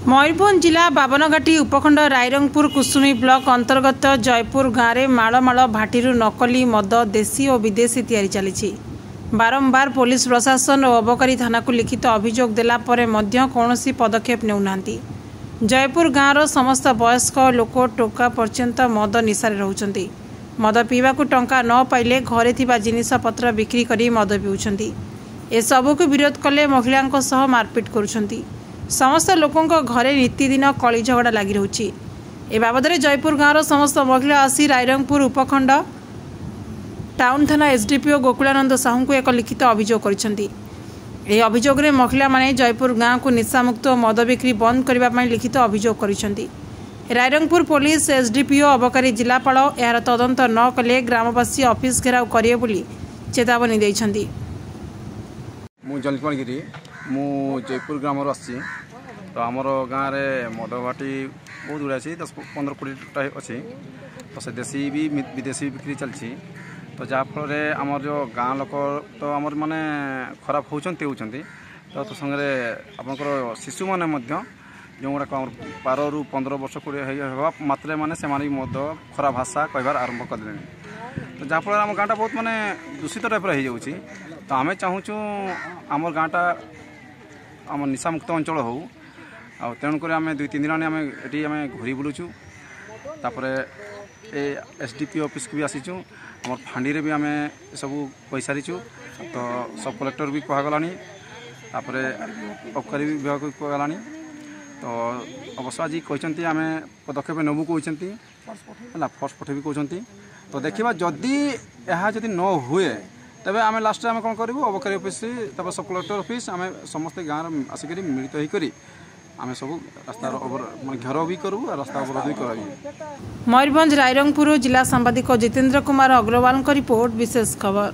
मयूरभंज जिला बाबनघाटी उपखंड रायरंगपुर कुसुमी ब्लॉक अंतर्गत जयपुर गाँव में मालमाल भाटीरू नकली मद देशी और विदेशी तैयारी चली। बारंबार पुलिस प्रशासन और अबकारी थाना को लिखित अभियोग देला परे मध्य कौनसी पदक्षेप नेउनांती। जयपुर गाँवर समस्त वयस्क लोक टोका पर्यंत मद निशारे रहउछंती। मद पीवा को टंका न पाइले घरे थिबा जिनिसपत्र बिक्री करी मद पिउछंती। ए सबको विरोध कले महिलांक सह मारपीट करुछंती। समस्त लोकों घरे नीतिदिन कली झगड़ा लगी रही। ए बाबद जयपुर गाँवर समस्त महिला आसी रायरंगपुर उपखंड टाउन थाना एसडीपीओ गोकुलानंद साहू को एक लिखित अभियोग करिसेंती। ए अभियोग रे महिला माने जयपुर गाँव को निशामुक्त मद बिक्री बंद करने लिखित अभियोग करिसेंती। रायरंगपुर पुलिस एसडीपीओ अबकारी जिलापाल यार तदंत न कले ग्रामवासी ऑफिस घेराव करिए बोली चेतावनी दैछंती। मु जलपणगिरी मु जयपुर ग्राम आसी तो आमर गाँव में मद भाटी बहुत गुड़ा अच्छी 10-15-20 अच्छी तो से देशी भी विदेशी बिक्री चलती तो जहाँफल आमर जो गाँ लोक तो आमर माने खराब होती तो संगे आपंकर शिशु मैंने जो गुड़ाक 12-15 वर्ष 20 हवा मात्रे माने से मद खराब भाषा कहबार आरंभ कले तो जहाँफल आम गाँटा बहुत माने दूषित टाइप हो तो आम चाहूँ आमर गाँटा आम निशा मुक्त अंचल हो तेणुक आम 2-3 दिन आम ये घूरी बुलूचु एसडीपी ऑफिस को भी आसीचु आम फांडी भी आम सब कही सारीचु तो सब कलेक्टर भी कहगलानी अबकारी विभाग को कहगला तो अवश्य आज कहते आम पदक्षेप नबू कहते है फोर्स पठे भी कहते तो देखा जदि यह जदि न हुए तबे आम लास्ट आम कौन करूँ अबकारी ऑफिस तब सब कलेक्टर ऑफिस आम समस्त गाँव आसिक मिलित होकर आम सब रास्ता घेराव भी करूँ रास्ता अवरोध भी कर। मयूरभंज रायरंगपुर जिला सांबादिक जितेंद्र कुमार अग्रवाल रिपोर्ट विशेष खबर।